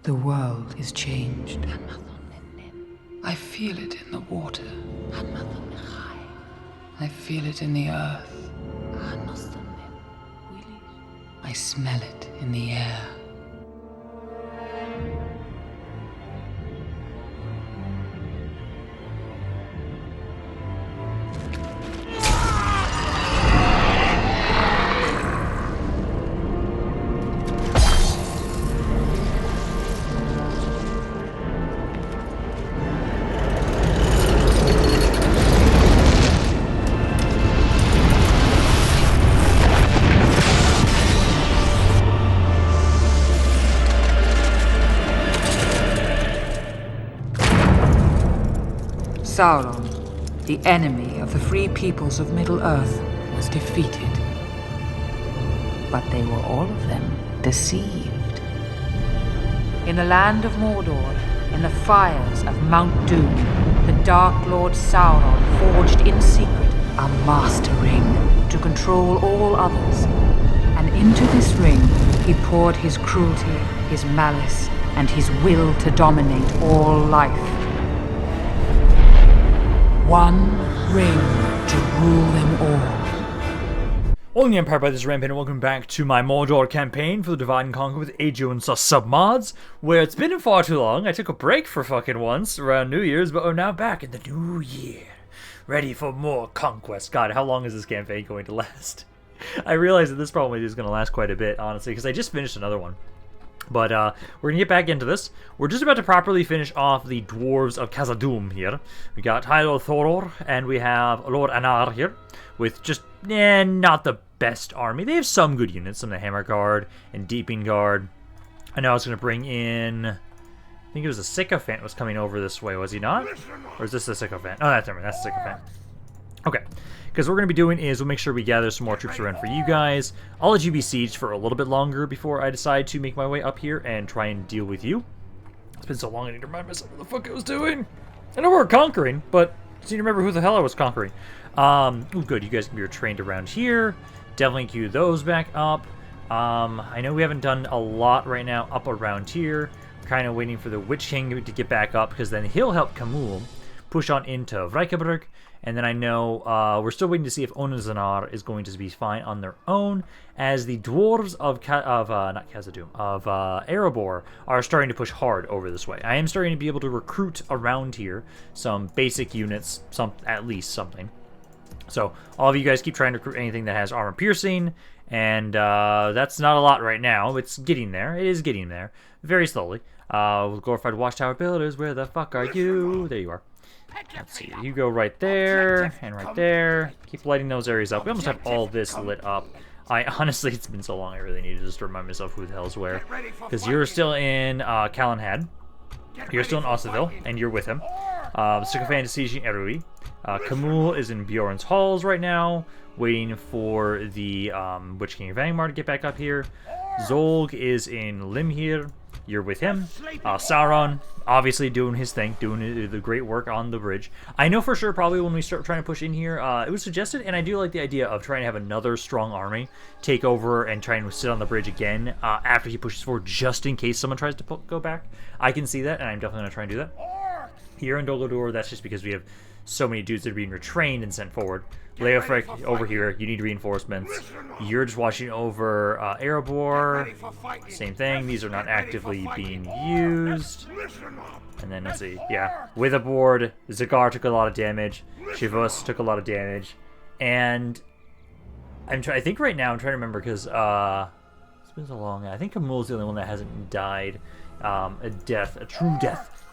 The world is changed. I feel it in the water. I feel it in the earth. I smell it in the air. Sauron, the enemy of the free peoples of Middle-earth, was defeated. But they were all of them deceived. In the land of Mordor, in the fires of Mount Doom, the Dark Lord Sauron forged in secret a master ring to control all others. And into this ring he poured his cruelty, his malice, and his will to dominate all life. One ring to rule them all. On the Empire by this Rampaned, and welcome back to my Mordor campaign for the Divide and Conquer with Aeon's submods, where it's been far too long. I took a break for fucking once around New Year's, but we're now back in the new year, ready for more conquest. God, how long is this campaign going to last? I realize that this probably is going to last quite a bit, honestly, because I just finished another one. But we're going to get back into this. We're just about to properly finish off the Dwarves of Khazad-dûm here. We got Highlord Thorir, and we have Lord Arnor here, with just, not the best army. They have some good units, some of the Hammer Guard and Deeping Guard. I know I was going to bring in, I think it was a Sycophant was coming over this way, was he not? Or is this the Sycophant? Oh, that's the Sycophant. Okay. Because what we're going to be doing is we'll make sure we gather some more troops around for you guys. I'll let you be sieged for a little bit longer before I decide to make my way up here and try and deal with you. It's been so long I need to remind myself what the fuck I was doing. I know we're conquering, but I need to remember who the hell I was conquering. Oh, good. You guys can be trained around here. Definitely queue those back up. I know we haven't done a lot right now up around here. Kind of waiting for the Witch King to get back up, because then he'll help Camul push on into Reykjavik. And then I know we're still waiting to see if Onazanar is going to be fine on their own, as the dwarves of not Khazad-dûm, of Erebor are starting to push hard over this way. I am starting to be able to recruit around here some basic units, at least something. So all of you guys keep trying to recruit anything that has armor piercing, and that's not a lot right now. It's getting there. It is getting there, very slowly. With glorified watchtower builders, where the fuck are you? There you are. Let's see, you go right there, and right there. Keep lighting those areas up. We almost have all this lit up. Honestly, it's been so long, I really need to just remind myself who the hell's where. Because you're still in Calenhad. You're still in Ossaville, and you're with him. Sycophant is sieging Erui. Camul is in Bjorn's halls right now, waiting for the Witch King of Angmar to get back up here. Zolg is in Limhir. You're with him. Sauron, obviously doing his thing, doing the great work on the bridge. I know for sure probably when we start trying to push in here, it was suggested, and I do like the idea of trying to have another strong army take over and try and sit on the bridge again after he pushes forward, just in case someone tries to go back. I can see that, and I'm definitely going to try and do that. Here in Dol Guldur, that's just because we have so many dudes that are being retrained and sent forward. Leofric, over here, you need reinforcements. You're just watching over Erebor. Same thing, these are not actively being used. And then, let's see, yeah. Withibord, Zagar took a lot of damage. Shivus took a lot of damage. And I think right now, I'm trying to remember, because it's been so long. I think Camul's the only one that hasn't died a true death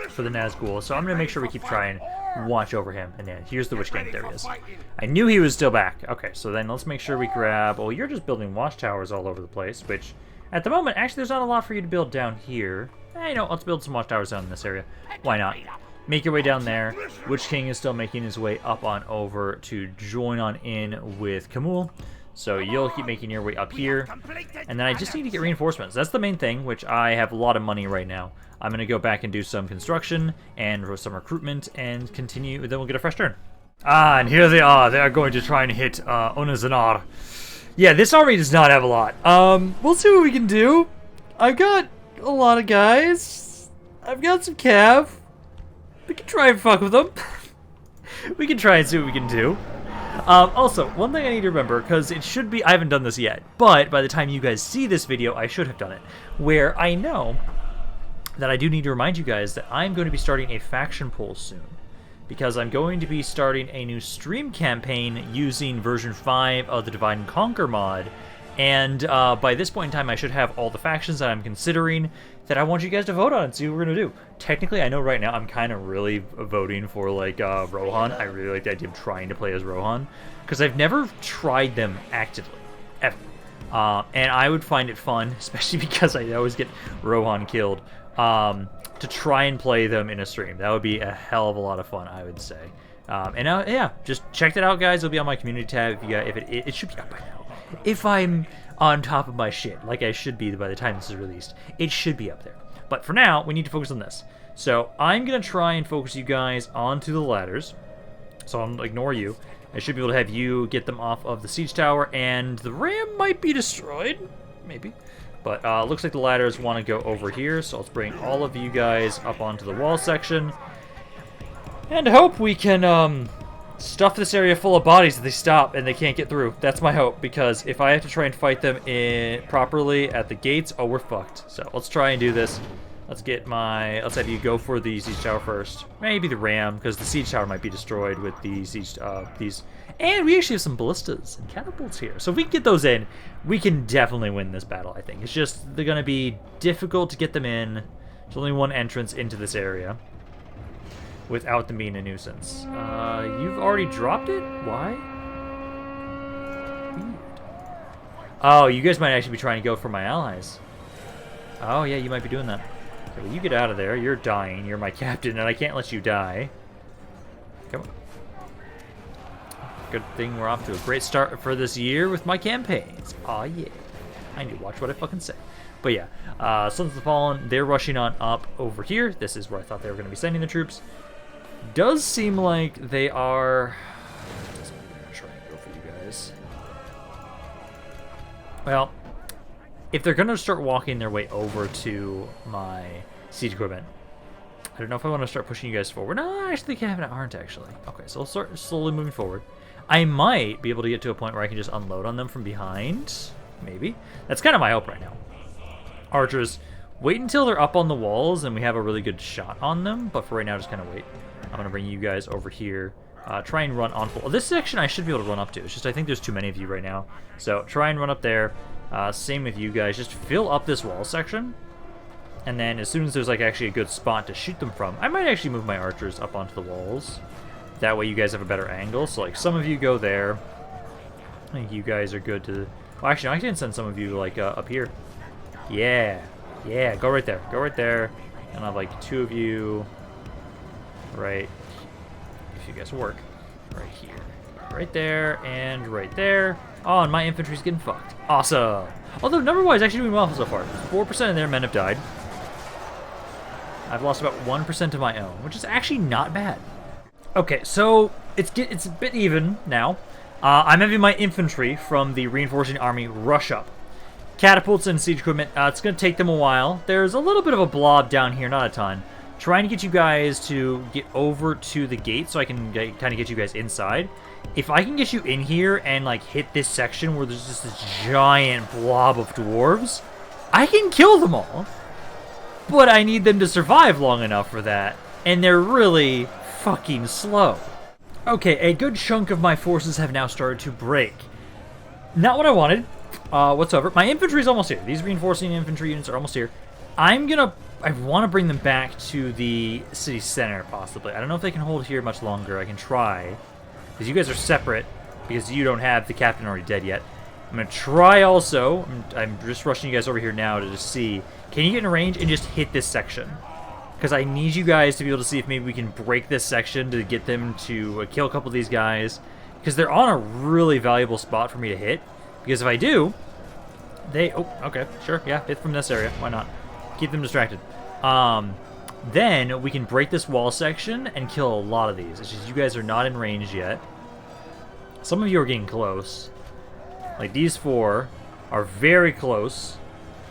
for the Nazgul. So I'm going to make sure we keep trying watch over him. And then here's the Witch King. There he is. I knew he was still back. Okay, so then let's make sure we grab... Oh, you're just building watchtowers all over the place, which at the moment, actually, there's not a lot for you to build down here. Let's build some watchtowers down in this area. Why not? Make your way down there. Witch King is still making his way up on over to join on in with Camul. So you'll keep making your way up here. And then I just need to get reinforcements. That's the main thing, which I have a lot of money right now. I'm going to go back and do some construction and some recruitment and continue. Then we'll get a fresh turn. And here they are. They are going to try and hit Onazanar. Yeah, this army does not have a lot. We'll see what we can do. I've got a lot of guys. I've got some cav. We can try and fuck with them. We can try and see what we can do. Also, one thing I need to remember, because it should be, I haven't done this yet, but by the time you guys see this video, I should have done it, where I know that I do need to remind you guys that I'm going to be starting a faction poll soon, because I'm going to be starting a new stream campaign using version 5 of the Divide and Conquer mod, and by this point in time, I should have all the factions that I'm considering that I want you guys to vote on and see what we're going to do. Technically, I know right now I'm kind of really voting for, like, Rohan. I really like the idea of trying to play as Rohan, because I've never tried them actively, ever. And I would find it fun, especially because I always get Rohan killed, to try and play them in a stream. That would be a hell of a lot of fun, I would say. Yeah, just check that out, guys. It'll be on my community tab. If it should be up by now. If I'm on top of my shit, like I should be by the time this is released, it should be up there. But for now, we need to focus on this. So I'm going to try and focus you guys onto the ladders. So I'm going to ignore you. I should be able to have you get them off of the siege tower, and the ram might be destroyed. Maybe. But looks like the ladders want to go over here, so let's bring all of you guys up onto the wall section. And hope we can stuff this area full of bodies that they stop and they can't get through. That's my hope, because if I have to try and fight them properly at the gates, oh, we're fucked. So let's try and do this. Let's have you go for the siege tower first. Maybe the ram, because the siege tower might be destroyed with the siege, these. And we actually have some ballistas and catapults here. So if we can get those in, we can definitely win this battle, I think. It's just, they're going to be difficult to get them in. There's only one entrance into this area without them being a nuisance. You've already dropped it? Why? Weird. Oh, you guys might actually be trying to go for my allies. Oh, yeah, you might be doing that. Okay, well, you get out of there. You're dying. You're my captain, and I can't let you die. Come on. Good thing we're off to a great start for this year with my campaigns. Aw, yeah. I need to watch what I fucking say. But yeah, Sons of the Fallen, they're rushing on up over here. This is where I thought they were going to be sending the troops. Does seem like they are... I'm going to try and go for you guys. Well, if they're going to start walking their way over to my siege equipment, I don't know if I want to start pushing you guys forward. No, I actually think I aren't, actually. Okay, so we'll start slowly moving forward. I might be able to get to a point where I can just unload on them from behind. Maybe. That's kind of my hope right now. Archers, wait until they're up on the walls and we have a really good shot on them. But for right now, just kind of wait. I'm going to bring you guys over here. Try and run on full. This section I should be able to run up to. It's just I think there's too many of you right now. So try and run up there. Same with you guys. Just fill up this wall section. And then as soon as there's like actually a good spot to shoot them from, I might actually move my archers up onto the walls. That way you guys have a better angle. So like some of you go there. I think you guys are good to... Well, actually, no, I can send some of you like up here. Yeah. Yeah, go right there. Go right there. And I'll have like 2 of you right... If you guys work. Right here. Right there and right there. Oh, and my infantry's getting fucked. Awesome. Although number-wise, actually doing well so far. 4% of their men have died. I've lost about 1% of my own, which is actually not bad. Okay, so it's a bit even now. I'm having my infantry from the reinforcing army rush up. Catapults and siege equipment, it's going to take them a while. There's a little bit of a blob down here, not a ton. Trying to get you guys to get over to the gate so I can kind of get you guys inside. If I can get you in here and like hit this section where there's just this giant blob of dwarves, I can kill them all. But I need them to survive long enough for that. And they're really fucking slow. Okay, a good chunk of my forces have now started to break. Not what I wanted whatsoever. My infantry's almost here. These reinforcing infantry units are almost here. I want to bring them back to the city center, possibly. I don't know if they can hold here much longer. I can try. Because you guys are separate, because you don't have the captain already dead yet. I'm going to try also. I'm just rushing you guys over here now to just see. Can you get in range and just hit this section? Because I need you guys to be able to see if maybe we can break this section to get them to kill a couple of these guys. Because they're on a really valuable spot for me to hit. Because if I do, they... Oh, okay, sure, yeah, hit from this area. Why not? Keep them distracted. Then we can break this wall section and kill a lot of these. It's just you guys are not in range yet. Some of you are getting close. Like, these 4 are very close.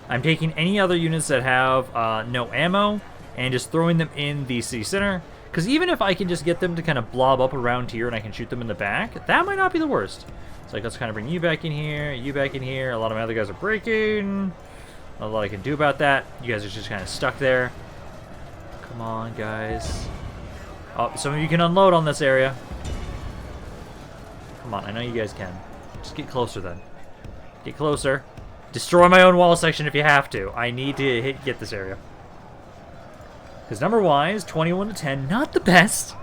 I'm taking any other units that have no ammo and just throwing them in the city center. Because even if I can just get them to kind of blob up around here and I can shoot them in the back, that might not be the worst. So like, let's kind of bring you back in here, you back in here. A lot of my other guys are breaking. Not a lot I can do about that. You guys are just kind of stuck there. Come on, guys. Oh, some of you can unload on this area. Come on, I know you guys can. Just get closer then. Get closer. Destroy my own wall section if you have to. I need to get this area. Because number-wise, 21 to 10, not the best.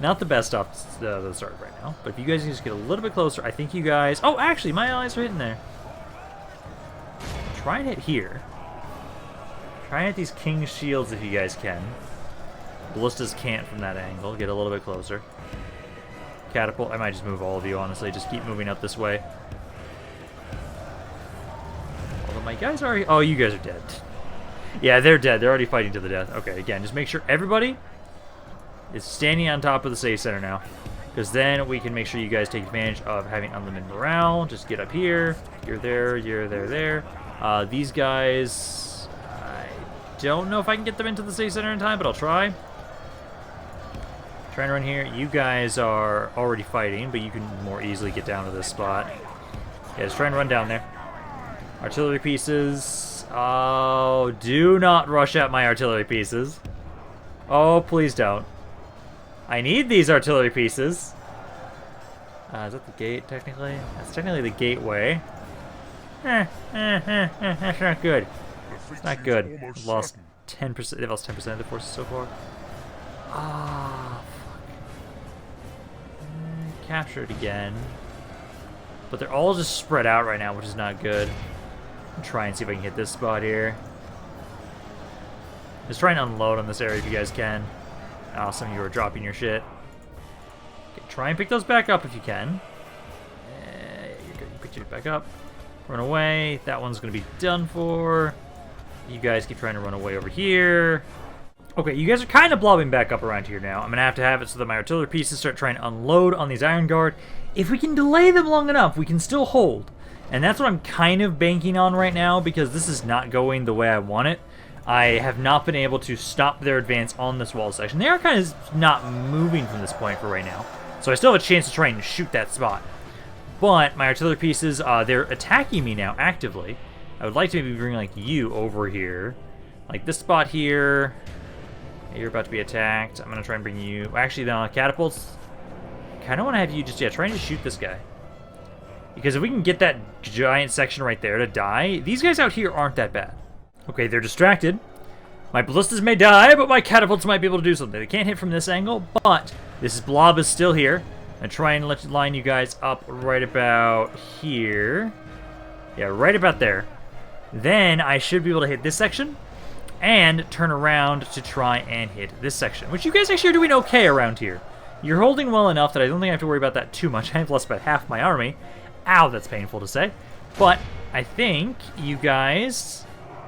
Not the best off the start right now. But if you guys can just get a little bit closer, I think you guys... Oh, actually, my allies are hitting there. Try and hit here. Try and hit these King's Shields if you guys can. Ballistas can't from that angle. Get a little bit closer. Catapult. I might just move all of you, honestly. Just keep moving up this way. Although my guys are... Oh, you guys are dead. Yeah, they're dead. They're already fighting to the death. Okay, again, just make sure everybody is standing on top of the save center now. Because then we can make sure you guys take advantage of having unlimited morale. Just get up here. You're there. You're there. These guys... I don't know if I can get them into the save center in time, but I'll try. Trying to run here. You guys are already fighting, but you can more easily get down to this spot. Yeah, just try and run down there. Artillery pieces. Oh, do not rush at my artillery pieces. Oh, please don't. I need these artillery pieces. Is that the gate, technically? That's technically the gateway. That's not good. It's not good. I've lost 10%. They've lost 10% of the forces so far. Ah, fuck. Capture it again. But they're all just spread out right now, which is not good. Try and see if I can hit this spot here. Just try and unload on this area if you guys can. Oh, some of you are dropping your shit. Okay, try and pick those back up if you can. You're good. You picked it back up. Run away. That one's going to be done for. You guys keep trying to run away over here. Okay, you guys are kind of blobbing back up around here now. I'm going to have it so that my artillery pieces start trying to unload on these Iron Guard. If we can delay them long enough, we can still hold. And that's what I'm kind of banking on right now, because this is not going the way I want it. I have not been able to stop their advance on this wall section. They are kind of not moving from this point for right now. So I still have a chance to try and shoot that spot. But my artillery pieces, they're attacking me now actively. I would like to maybe bring like you over here. Like this spot here. You're about to be attacked. I'm going to try and bring you... Actually, no, catapults. Kind of want to have you just, try and shoot this guy. Because if we can get that giant section right there to die, these guys out here aren't that bad. Okay, they're distracted. My ballistas may die, but my catapults might be able to do something. They can't hit from this angle, but this blob is still here. And try and line you guys up right about here. Yeah, right about there. Then I should be able to hit this section and turn around to try and hit this section, which you guys actually are doing okay around here. You're holding well enough that I don't think I have to worry about that too much. I've lost about half my army. Ow, that's painful to say. But I think you guys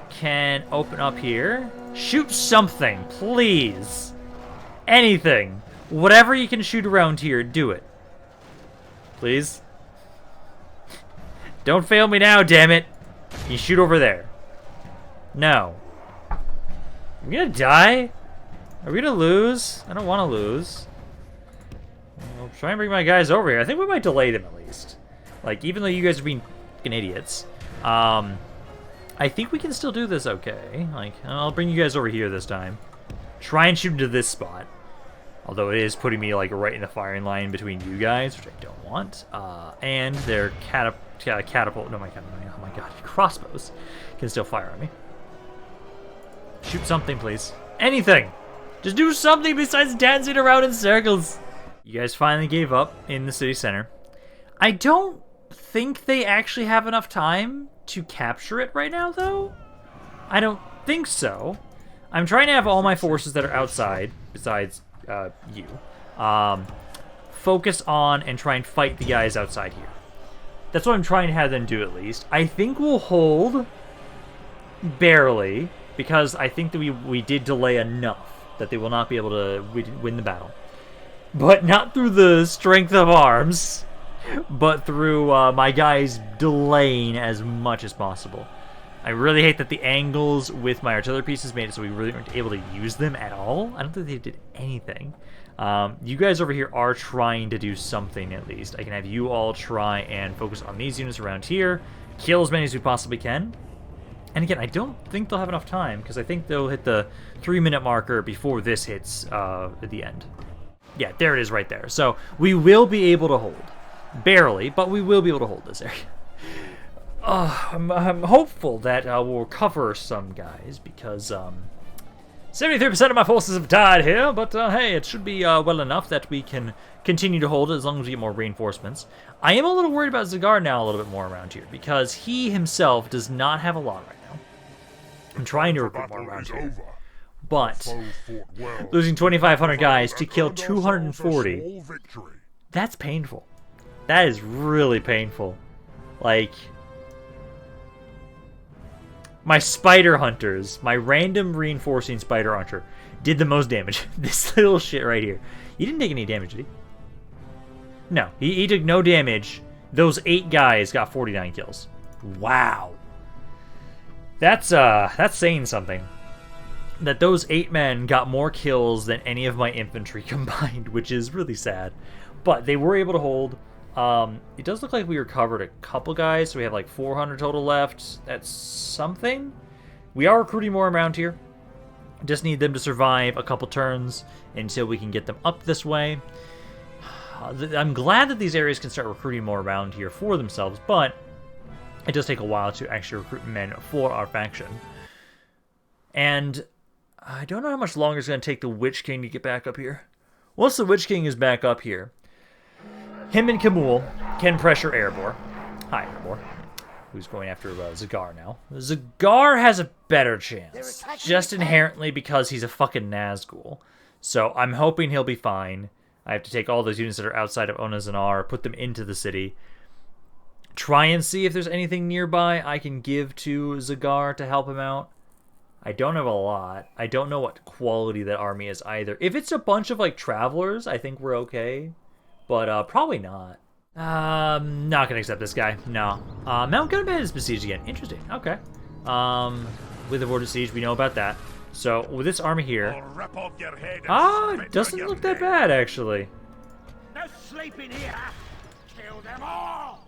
can open up here. Shoot something, please. Anything. Whatever you can shoot around here, do it. Please. Don't fail me now, damn it. You shoot over there. No. I'm gonna die? Are we gonna lose? I don't want to lose. I'll try and bring my guys over here. I think we might delay them at least. Like, even though you guys are being fucking idiots, I think we can still do this okay. Like, I'll bring you guys over here this time. Try and shoot into this spot. Although it is putting me, like, right in the firing line between you guys, which I don't want. And their catapult... No, oh my god, crossbows can still fire on me. Shoot something, please. Anything! Just do something besides dancing around in circles! You guys finally gave up in the city center. I don't think they actually have enough time to capture it right now, though. I don't think so. I'm trying to have all my forces that are outside, besides you, focus on and try and fight the guys outside here. That's what I'm trying to have them do at least. I think we'll hold, barely, because I think that we did delay enough that they will not be able to win the battle. But not through the strength of arms. but through my guys delaying as much as possible. I really hate that the angles with my artillery pieces made it so we really weren't able to use them at all. I don't think they did anything. You guys over here are trying to do something at least. I can have you all try and focus on these units around here, kill as many as we possibly can. And again, I don't think they'll have enough time, because I think they'll hit the 3-minute marker before this hits at the end. Yeah, there it is right there. So we will be able to hold. Barely, but we will be able to hold this area. I'm hopeful that we'll recover some guys, because 73% of my forces have died here, but hey, it should be well enough that we can continue to hold it as long as we get more reinforcements. I am a little worried about Zagar now a little bit more around here, because he himself does not have a lot right now. I'm trying to recruit more around here. But losing 2,500 guys to kill 240, that's painful. That is really painful. Like, my spider hunters, my random reinforcing spider hunter, did the most damage. This little shit right here. He didn't take any damage, did he? No, he took no damage. Those 8 guys got 49 kills. Wow. That's saying something. That those 8 men got more kills than any of my infantry combined, which is really sad. But they were able to hold. It does look like we recovered a couple guys, so we have like 400 total left. That's something. We are recruiting more around here. Just need them to survive a couple turns until we can get them up this way. I'm glad that these areas can start recruiting more around here for themselves, but it does take a while to actually recruit men for our faction. And I don't know how much longer it's going to take the Witch King to get back up here. Once the Witch King is back up here, him and Kamul can pressure Erebor. Hi, Erebor. Who's going after Zagar now. Zagar has a better chance, just inherently because he's a fucking Nazgul. So I'm hoping he'll be fine. I have to take all those units that are outside of Onazanar, put them into the city, try and see if there's anything nearby I can give to Zagar to help him out. I don't have a lot. I don't know what quality that army is either. If it's a bunch of, like, travelers, I think we're okay. But probably not. Not gonna accept this guy. No. Mount Gunbad is besieged again. Interesting. Okay. Withibord siege, we know about that. So with this army here, it doesn't look that bad actually. No sleeping here. Kill them all.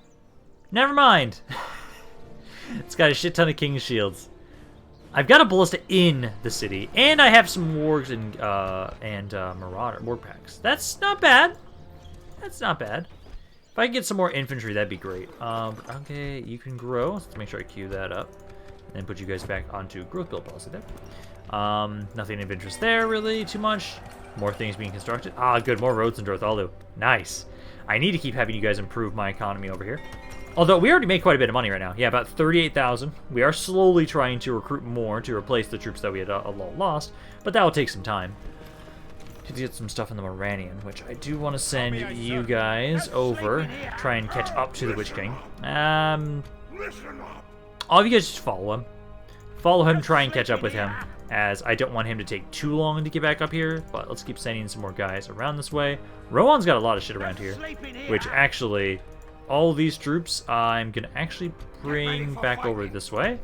Never mind. It's got a shit ton of King's Shields. I've got a ballista in the city, and I have some wargs and Marauder warg packs. That's not bad. That's not bad. If I can get some more infantry, that'd be great. Okay, you can grow. Let's make sure I queue that up. And then put you guys back onto growth build policy there. Nothing of interest there, really, too much. More things being constructed. Ah, good, more roads in Dorthalu. Nice. I need to keep having you guys improve my economy over here. Although, we already make quite a bit of money right now. Yeah, about 38,000. We are slowly trying to recruit more to replace the troops that we had lost, but that will take some time. To get some stuff in the Moranian, which I do want to send you guys over. Try and catch up to the Witch King. All of you guys just follow him. Follow him, try and catch up with him, as I don't want him to take too long to get back up here, but let's keep sending some more guys around this way. Rowan's got a lot of shit around here, which actually, all of these troops, I'm going to actually bring back over this way.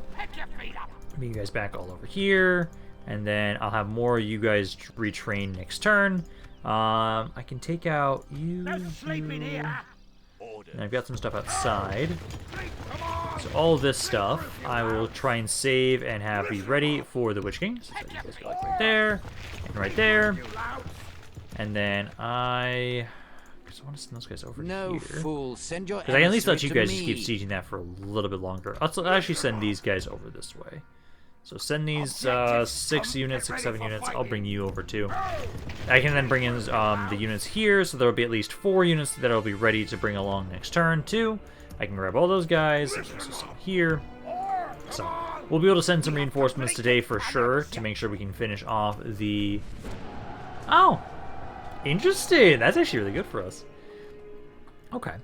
Bring you guys back all over here. And then I'll have more of you guys retrain next turn. I can take out you. And I've got some stuff outside. So all this stuff, I will try and save and have be ready for the Witch King. So you guys go like right there, and right there. And then I want to send those guys over here. Fool, send your because I can at least let you guys just keep sieging that for a little bit longer. I'll actually send these guys over this way. So send these 6 units, 7 units. I'll bring you over too. I can then bring in the units here, so there will be at least 4 units that will be ready to bring along next turn too. I can grab all those guys. There's also some here. So we'll be able to send some reinforcements today for sure to make sure we can finish off the... Oh! Interesting! That's actually really good for us. Okay.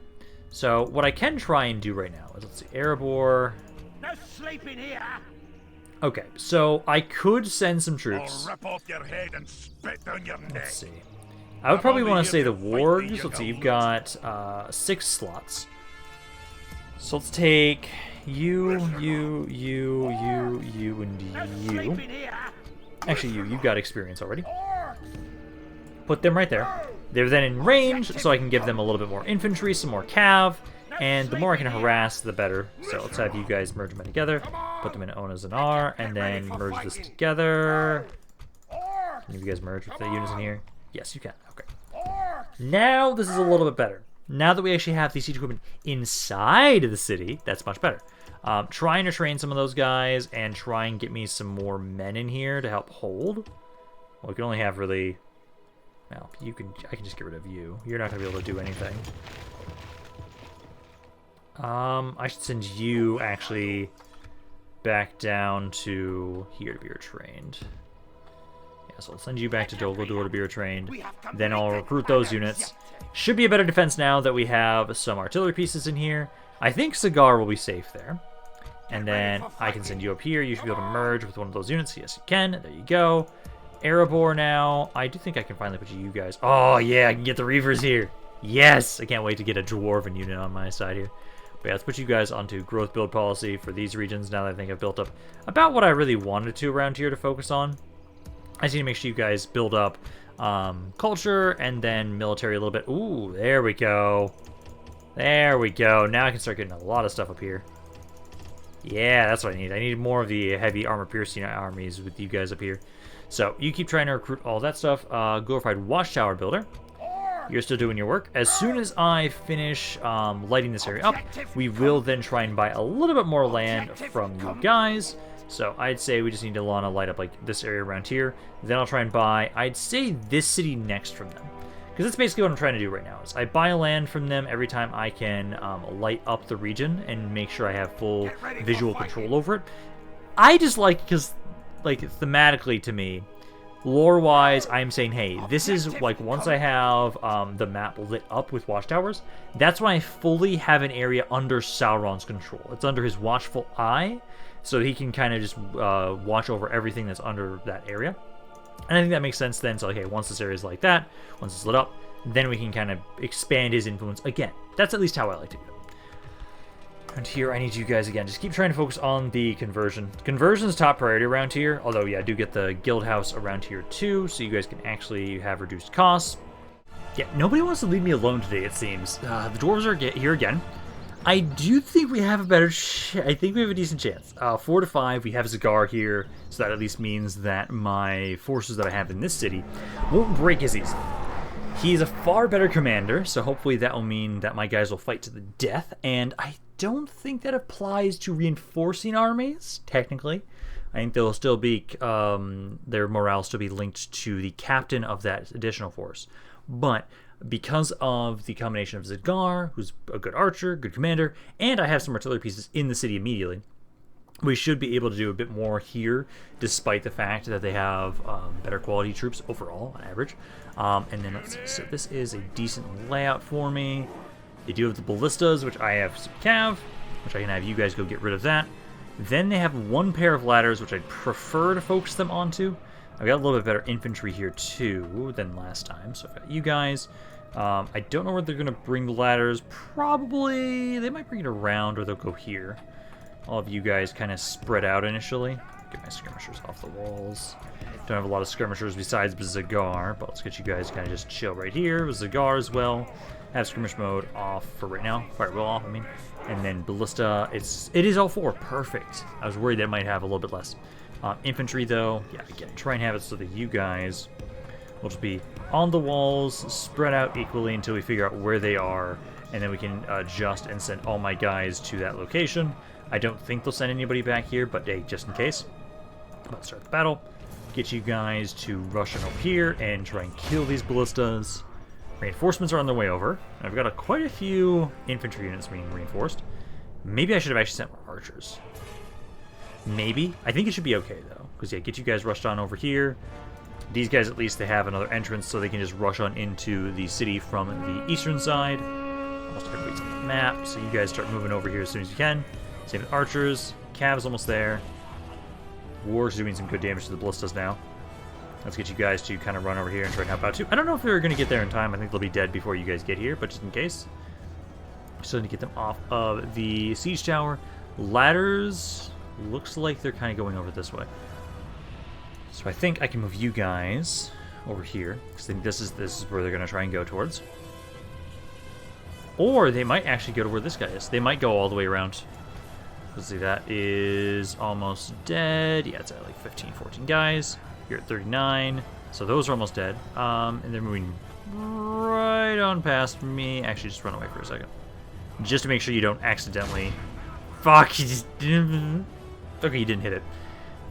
So what I can try and do right now is, let's see, Erebor... No sleeping here. Okay, so I could send some troops. I'll rip off your head and spit down your neck. Let's see. I would probably want to say the wargs. Let's see, you've got 6 slots. So let's take you, and you. Actually, you've got experience already. Put them right there. They're then in range, so I can give them a little bit more infantry, some more cav, and the more I can harass, the better. So let's have you guys merge them together, put them in Onazanar, and then merge this together. Can you guys merge with the units in here? Yes, you can. Okay. Now this is a little bit better. Now that we actually have the siege equipment inside of the city, that's much better. Trying to train some of those guys and try and get me some more men in here to help hold. Well, we can only have really... Well, I can just get rid of you. You're not going to be able to do anything. I should send you, actually, back down to here to be retrained. Yeah, so I'll send you back to Dolgodor to be retrained. Then I'll recruit those units. Should be a better defense now that we have some artillery pieces in here. I think Cigar will be safe there. And then I can send you up here. You should be able to merge with one of those units. Yes, you can. There you go. Erebor now. I do think I can finally put you guys... Oh, yeah, I can get the Reavers here. Yes! I can't wait to get a Dwarven unit on my side here. But yeah, let's put you guys onto growth build policy for these regions now that I think I've built up about what I really wanted to around here to focus on. I just need to make sure you guys build up culture and then military a little bit. Ooh, there we go. There we go. Now I can start getting a lot of stuff up here. Yeah, that's what I need. I need more of the heavy armor-piercing armies with you guys up here. So, you keep trying to recruit all that stuff. Glorified Watchtower Builder. You're still doing your work. As soon as I finish lighting this area up, we will then try and buy a little bit more land from you guys. So, I'd say we just need to light up like this area around here. Then I'll try and buy, I'd say, this city next from them. Because that's basically what I'm trying to do right now. Is I buy land from them every time I can light up the region and make sure I have full visual control over it. I just like, because, like, thematically to me, lore-wise, I'm saying, hey, this is, like, once I have the map lit up with watchtowers, that's when I fully have an area under Sauron's control. It's under his watchful eye, so he can kind of just watch over everything that's under that area. And I think that makes sense then. So, okay, once this area is like that, once it's lit up, then we can kind of expand his influence again. That's at least how I like to do it. And here, I need you guys, again, just keep trying to focus on the conversion. Conversion's top priority around here, although, yeah, I do get the guild house around here, too, so you guys can actually have reduced costs. Yeah, nobody wants to leave me alone today, it seems. The dwarves are here again. I do think we have a better I think we have a decent chance. 4 to 5, we have Zagar here, so that at least means that my forces that I have in this city won't break as easily. He's a far better commander, so hopefully that will mean that my guys will fight to the death, and I don't think that applies to reinforcing armies, technically. I think they'll still be, their morale still be linked to the captain of that additional force. But because of the combination of Zagar, who's a good archer, good commander, and I have some artillery pieces in the city immediately, we should be able to do a bit more here, despite the fact that they have better quality troops overall, on average. And then let's see, so this is a decent layout for me. They do have the ballistas, which I have some cav, which I can have you guys go get rid of that. Then they have one pair of ladders, which I'd prefer to focus them onto. I've got a little bit better infantry here, too, than last time. So I've got you guys. I don't know where they're going to bring the ladders. Probably, they might bring it around, or they'll go here. All of you guys kind of spread out initially. Get my skirmishers off the walls. Don't have a lot of skirmishers besides Zagar, but let's get you guys kind of just chill right here with Zagar as well. Have skirmish mode off for right now. Fire will off, I mean. And then ballista, it is all 4. Perfect. I was worried that it might have a little bit less. Infantry, though, yeah, again, try and have it so that you guys will just be on the walls, spread out equally until we figure out where they are, and then we can adjust and send all my guys to that location. I don't think they'll send anybody back here, but hey, just in case. Let's start the battle. Get you guys to rush in up here and try and kill these ballistas. Reinforcements are on their way over. I've got quite a few infantry units being reinforced. Maybe I should have actually sent more archers. Maybe. I think it should be okay, though. Because, yeah, get you guys rushed on over here. These guys, at least, they have another entrance, so they can just rush on into the city from the eastern side. Almost everybody's on the map, so you guys start moving over here as soon as you can. Same with archers. Cav's almost there. War's doing some good damage to the ballistas now. Let's get you guys to kind of run over here and try and help out too. I don't know if they're going to get there in time. I think they'll be dead before you guys get here, but just in case. Still need to get them off of the siege tower. Ladders, looks like they're kind of going over this way. So I think I can move you guys over here, because I think this is where they're going to try and go towards. Or they might actually go to where this guy is. They might go all the way around. Let's see, that is almost dead. Yeah, it's at like 15, 14 guys. You're at 39. So those are almost dead. And they're moving right on past me. Actually, just run away for a second. Just to make sure you don't accidentally... Fuck, you just... Okay, you didn't hit it.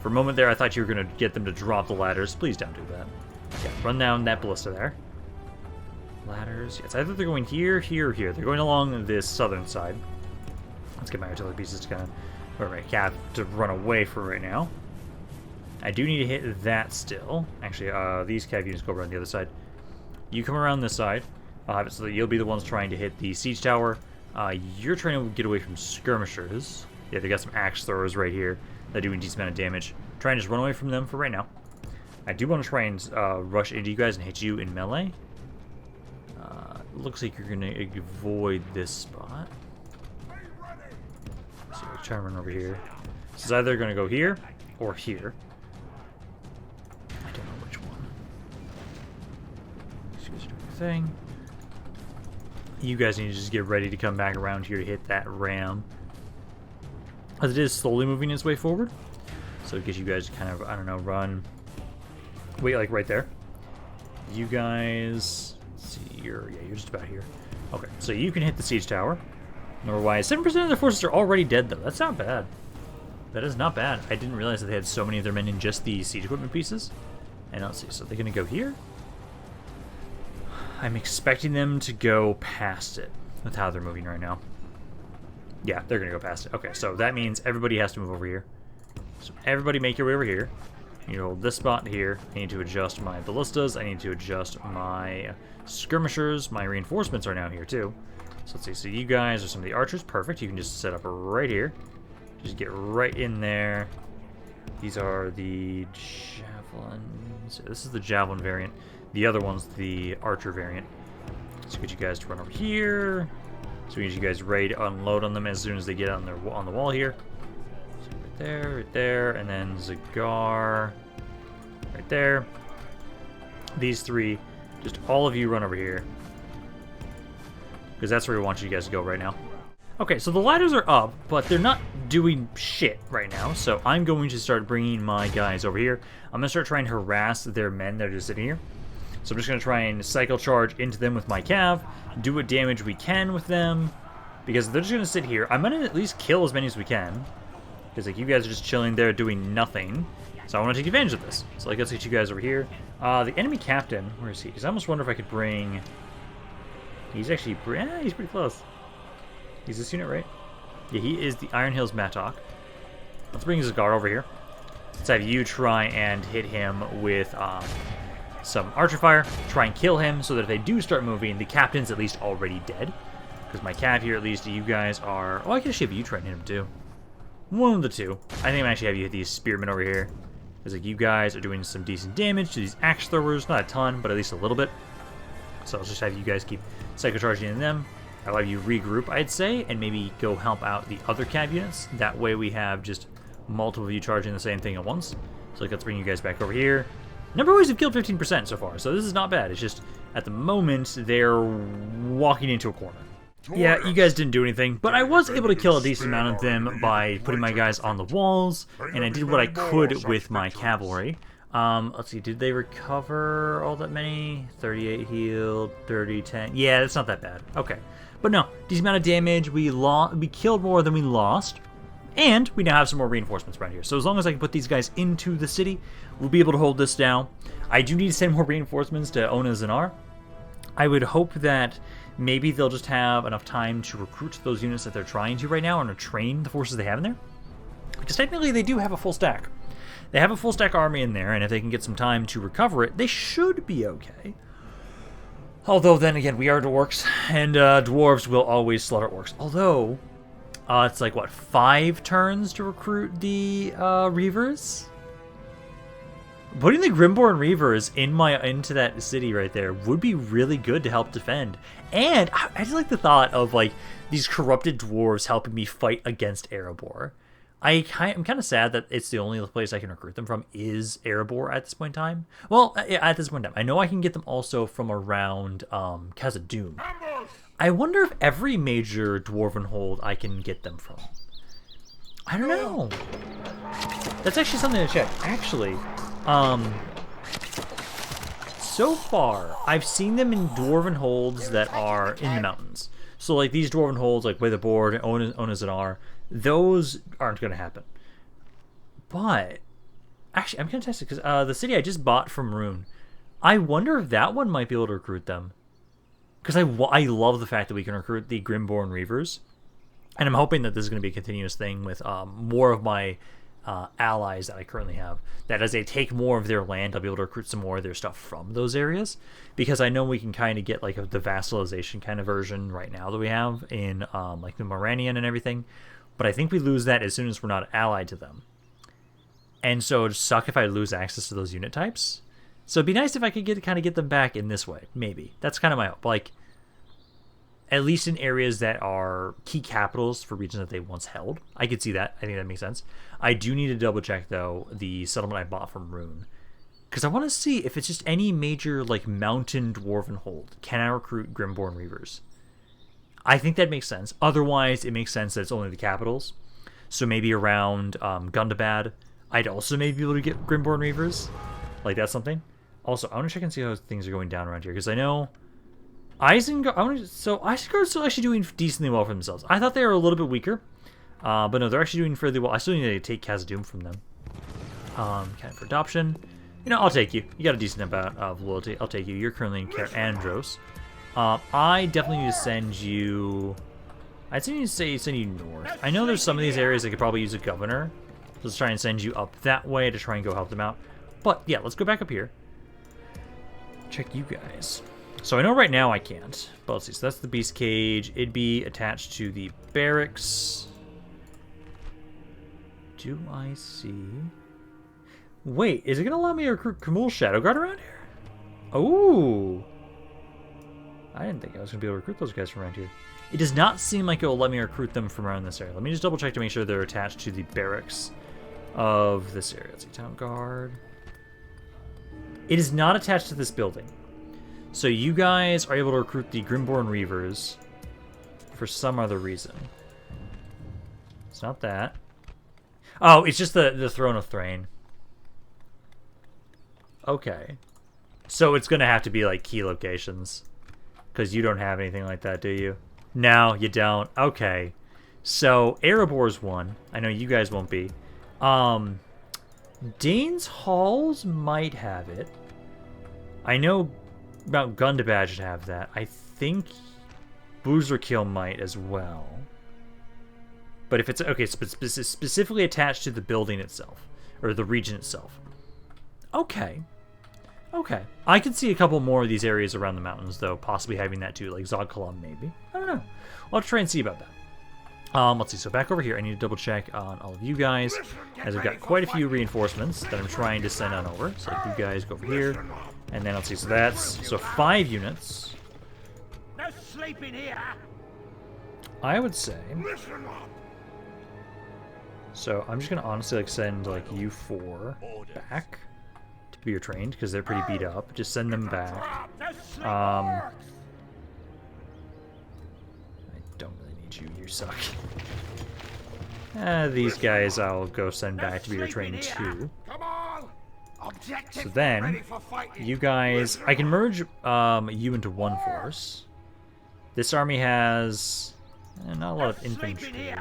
For a moment there, I thought you were going to get them to drop the ladders. Please don't do that. Yeah, run down that ballista there. Ladders. It's either they're going here, here, or here. They're going along this southern side. Let's get my artillery pieces to kind of... Or my cap to run away for right now. I do need to hit that still. Actually, these cav units go around the other side. You come around this side. I'll have it so that you'll be the ones trying to hit the siege tower. You're trying to get away from skirmishers. Yeah, they got some axe throwers right here that do a decent amount of damage. Try and just run away from them for right now. I do want to try and rush into you guys and hit you in melee. Looks like you're going to avoid this spot. So try and run over here. This is either going to go here or here. I don't know which one. These guys are doing their thing. You guys need to just get ready to come back around here to hit that ram. As it is slowly moving its way forward. So it gives you guys to kind of, I don't know, run. Wait, like right there. You guys... Let's see, you're just about here. Okay, so you can hit the siege tower. Otherwise, 7% of their forces are already dead, though. That's not bad. That is not bad. I didn't realize that they had so many of their men in just the siege equipment pieces. And let's see, so they're going to go here. I'm expecting them to go past it with how they're moving right now. Yeah, they're going to go past it. Okay, so that means everybody has to move over here. So everybody make your way over here. You hold this spot here. I need to adjust my ballistas. I need to adjust my skirmishers. My reinforcements are now here too. So let's see. So you guys are some of the archers. Perfect. You can just set up right here. Just get right in there. These are the javelins. This is the javelin variant. The other one's the archer variant. So get you guys to run over here. So we get you guys ready to unload on them as soon as they get on the wall here. So right there, and then Zagar right there. These three, just all of you run over here. Because that's where we want you guys to go right now. Okay, so the ladders are up, but they're not doing shit right now. So I'm going to start bringing my guys over here. I'm going to start trying to harass their men that are just sitting here. So I'm just going to try and cycle charge into them with my cav, do what damage we can with them, because they're just going to sit here. I'm going to at least kill as many as we can, because like you guys are just chilling there doing nothing. So I want to take advantage of this. So like, let's get you guys over here. The enemy captain, where is he? Because I almost wonder if I could bring... He's actually... he's pretty close. He's this unit, right? Yeah, he is the Iron Hills Mattock. Let's bring Zagar over here. Let's have you try and hit him with... some archer fire, try and kill him so that if they do start moving, the captain's at least already dead. Because my cav here, at least, you guys are... Oh, I can actually have you try and hit him too. One of the two. I think I'm actually have you hit these spearmen over here. Because like you guys are doing some decent damage to these axe throwers. Not a ton, but at least a little bit. So I'll just have you guys keep psycho charging in them. I'll have you regroup, I'd say, and maybe go help out the other cav units. That way we have just multiple of you charging the same thing at once. So like, let's bring you guys back over here. Number of ways have killed 15% so far, so this is not bad. It's just, at the moment, they're walking into a corner. Yeah, you guys didn't do anything, but I was able to kill a decent amount of them by putting my guys on the walls, and I did what I could with my cavalry. Let's see, did they recover all that many? 38 healed, 30, 10. Yeah, that's not that bad. Okay. But no, decent amount of damage. We killed more than we lost. And we now have some more reinforcements around here. So as long as I can put these guys into the city, we'll be able to hold this down. I do need to send more reinforcements to Onazanar. I would hope that maybe they'll just have enough time to recruit those units that they're trying to right now and to train the forces they have in there. Because technically they do have a full stack. They have a full stack army in there, and if they can get some time to recover it, they should be okay. Although then again, we are dwarves, and dwarves will always slaughter orcs. Although... it's like, what, 5 turns to recruit the Reavers? Putting the Grimborn Reavers into that city right there would be really good to help defend. And I just like the thought of like these corrupted dwarves helping me fight against Erebor. I'm kind of sad that it's the only place I can recruit them from is Erebor at this point in time. Well, at this point in time, I know I can get them also from around Khazad-dûm. I wonder if every major dwarven hold I can get them from. I don't know. That's actually something to check. Actually, so far I've seen them in dwarven holds that are in the mountains. So like these dwarven holds, like Withibord and Onazanar, those aren't going to happen. But actually, I'm going to test it because the city I just bought from Rune, I wonder if that one might be able to recruit them. Because I love the fact that we can recruit the Grimborn Reavers. And I'm hoping that this is going to be a continuous thing with more of my allies that I currently have. That as they take more of their land, I'll be able to recruit some more of their stuff from those areas. Because I know we can kind of get like the vassalization kind of version right now that we have in like the Moranian and everything. But I think we lose that as soon as we're not allied to them. And so it'd suck if I lose access to those unit types. So it'd be nice if I could get them back in this way, maybe. That's kind of my hope. Like, at least in areas that are key capitals for regions that they once held. I could see that. I think that makes sense. I do need to double check, though, the settlement I bought from Rune. Because I want to see if it's just any major, like, mountain dwarven hold. Can I recruit Grimborn Reavers? I think that makes sense. Otherwise, it makes sense that it's only the capitals. So maybe around Gondor, I'd also maybe be able to get Grimborn Reavers. Like, that's something. Also, I want to check and see how things are going down around here. Because I know Isengard's still actually doing decently well for themselves. I thought they were a little bit weaker. But no, they're actually doing fairly well. I still need to take Khazad-dûm from them. Kind for adoption. You know, I'll take you. You got a decent amount of loyalty. I'll take you. You're currently in Caer Andros. I definitely need to send you... I'd say send you north. I know there's some of these areas that could probably use a governor. Let's try and send you up that way to try and go help them out. But, yeah, let's go back up here. Check you guys. So I know right now I can't. But let's see. So that's the beast cage. It'd be attached to the barracks. Do I see... Wait, is it going to allow me to recruit Khamul Shadowguard around here? Oh! I didn't think I was going to be able to recruit those guys from around here. It does not seem like it will let me recruit them from around this area. Let me just double check to make sure they're attached to the barracks of this area. Let's see, Town Guard. It is not attached to this building. So you guys are able to recruit the Grimborn Reavers for some other reason. It's not that. Oh, it's just the Throne of Thrain. Okay. So it's going to have to be like key locations. Because you don't have anything like that, do you? No, you don't. Okay. So, Erebor's one. I know you guys won't be. Dane's Halls might have it. I know about Gundabad should have that. I think Boozerkill might as well. But if it's... Okay, specifically attached to the building itself. Or the region itself. Okay. Okay. I could see a couple more of these areas around the mountains, though, possibly having that too, like Zod-Kalam, maybe. I don't know. I'll try and see about that. Let's see. So back over here, I need to double check on all of you guys, as I've got quite a few reinforcements that I'm trying to send on over. So like you guys go over here, and then let's see. So that's 5 units. No sleeping here. I would say. So I'm just gonna honestly like send like you 4 back. Be trained because they're pretty beat up. Just send them back. I don't really need you. You suck. These guys I'll go send back to be trained too. So then, you guys, I can merge you into one force. This army has not a lot of infantry.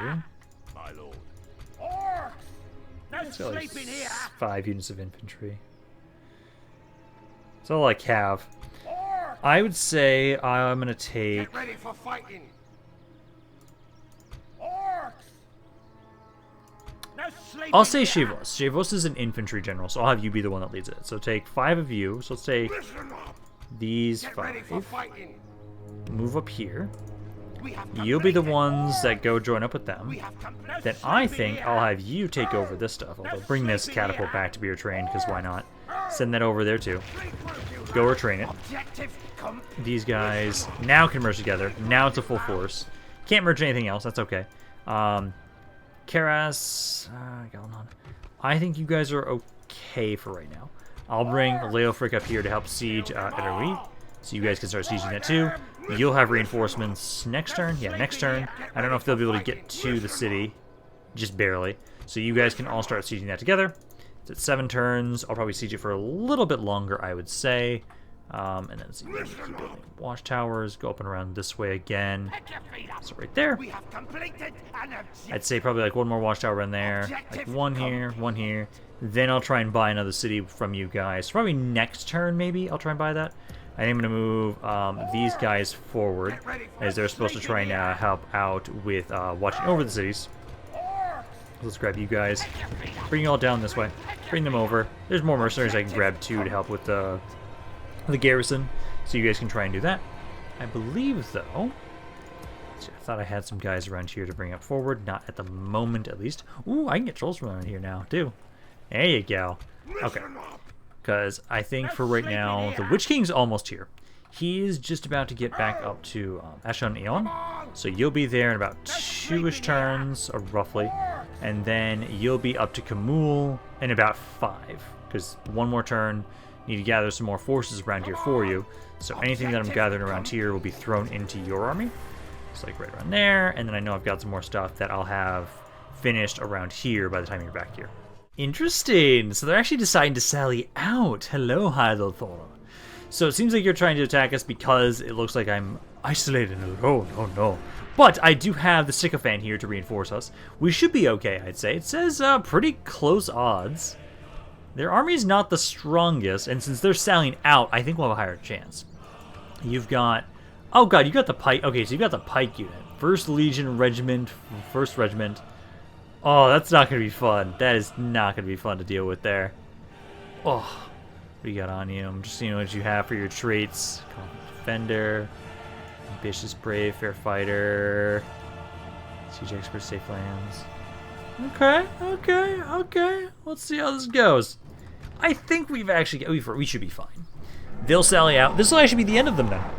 It's got like 5 units of infantry. That's all I have. I would say I'm gonna take. Get ready for fighting. I'll say Shavos. Shavos is an infantry general, so I'll have you be the one that leads it. So take 5 of you. So let's take these 5. Move up here. You'll be the ones that go join up with them. Then I think I'll have you take over this stuff. Although bring this catapult back to be trained, because why not? Send that over there too. Go retrain it. Objective complete. These guys now can merge together. Now it's a full force. Can't merge anything else. That's okay. Karas, Galanon. I think you guys are okay for right now. I'll bring Leofric up here to help siege Erui, so you guys can start sieging that too. You'll have reinforcements next turn. Yeah, next turn. I don't know if they'll be able to get to the city, just barely. So you guys can all start sieging that together. It's at 7 turns. I'll probably siege it for a little bit longer, I would say. And then see, keep building watchtowers. Go up and around this way again. So right there. We have completed an objective. I'd say probably like one more watchtower in there. Like one here, one here. Then I'll try and buy another city from you guys. Probably next turn, maybe. I'll try and buy that. I am going to move these guys forward, as they're supposed to try and help out with watching over the cities. Let's grab you guys. Bring you all down this way. Bring them over. There's more mercenaries I can grab too to help with the garrison, so you guys can try and do that. I believe, though... I thought I had some guys around here to bring up forward. Not at the moment, at least. Ooh, I can get trolls from around here now, too. There you go. Okay. Because I think for right now, the Witch King's almost here. He is just about to get back up to Ashon Eon. So you'll be there in about 2-ish turns, roughly. And then you'll be up to Kamul in about 5. Because one more turn, need to gather some more forces around here for you. So anything that I'm gathering around here will be thrown into your army. It's like right around there. And then I know I've got some more stuff that I'll have finished around here by the time you're back here. Interesting. So they're actually deciding to sally out. Hello, HIGHLORD'S. So it seems like you're trying to attack us because it looks like I'm isolated. Oh, no, no. But I do have the Sycophant here to reinforce us. We should be okay, I'd say. It says pretty close odds. Their army's not the strongest, and since they're sallying out, I think we'll have a higher chance. You've got... Oh, God, you got the Pike. Okay, so you've got the Pike unit. 1st Legion Regiment, 1st Regiment. Oh, that's not going to be fun. That is not going to be fun to deal with there. Oh, what do you got on you? I'm just seeing what you have for your traits. Defender, Ambitious, Brave, Fair Fighter, Siege Expert, Safe Lands. Okay. Let's see how this goes. I think we've actually... We should be fine. They'll sally out. This will actually be the end of them now.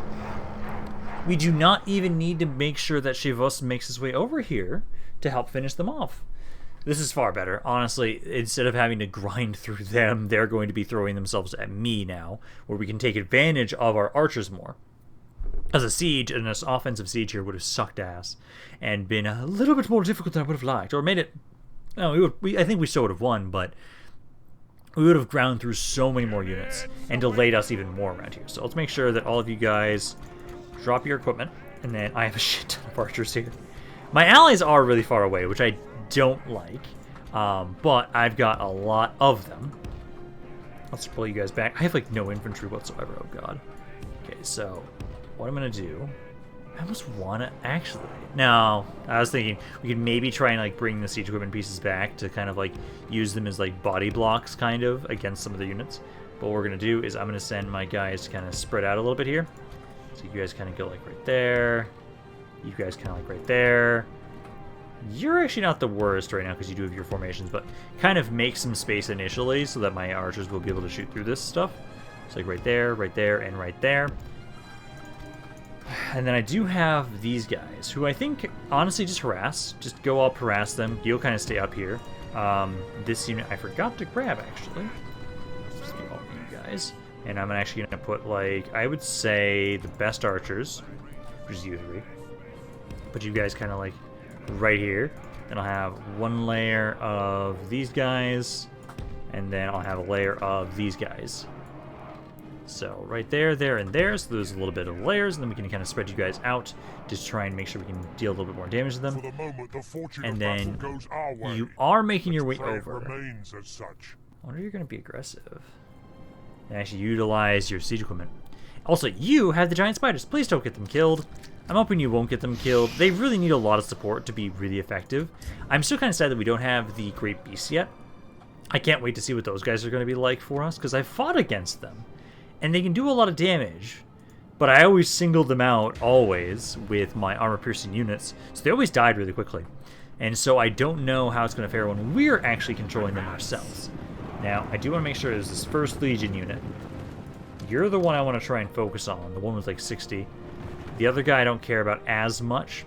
We do not even need to make sure that Chivos makes his way over here to help finish them off. This is far better. Honestly, instead of having to grind through them, they're going to be throwing themselves at me now, where we can take advantage of our archers more. As a siege, and this offensive siege here would have sucked ass and been a little bit more difficult than I would have liked, or made it... No, I think we still would have won, but we would have ground through so many more units and delayed us even more around here. So let's make sure that all of you guys drop your equipment, and then I have a shit ton of archers here. My allies are really far away, which I don't like, but I've got a lot of them. Let's pull you guys back. I have like no infantry whatsoever. Oh god. Okay, so what I'm gonna do, I almost wanna actually, no, I was thinking we could maybe try and like bring the siege equipment pieces back to kind of like use them as like body blocks kind of against some of the units. But what we're gonna do is I'm gonna send my guys to kind of spread out a little bit here. So you guys kind of go like right there. You guys kind of like right there. You're actually not the worst right now because you do have your formations, but kind of make some space initially so that my archers will be able to shoot through this stuff. So like right there, and right there. And then I do have these guys, who I think, honestly, just harass. Just go up, harass them. You'll kind of stay up here. This unit I forgot to grab, actually. Just get all of you guys. And I'm actually going to put, like, I would say the best archers, which is you three. Put you guys kind of, like, right here. Then I'll have one layer of these guys, and then I'll have a layer of these guys. So right there, there, and there. So there's a little bit of layers, and then we can kind of spread you guys out to try and make sure we can deal a little bit more damage to them. For the moment, the fortune And of then battle goes our way. you are making your way The threat over. remains as such. I wonder if you're going to be aggressive. And actually utilize your siege equipment. Also, you have the giant spiders. Please don't get them killed. I'm hoping you won't get them killed. They really need a lot of support to be really effective. I'm still kind of sad that we don't have the great beasts yet. I can't wait to see what those guys are going to be like for us, because I fought against them. And they can do a lot of damage, but I always singled them out, always, with my armor-piercing units, so they always died really quickly. And so I don't know how it's going to fare when we're actually controlling them ourselves. Now, I do want to make sure there's this first Legion unit. You're the one I want to try and focus on, the one with like 60. The other guy I don't care about as much.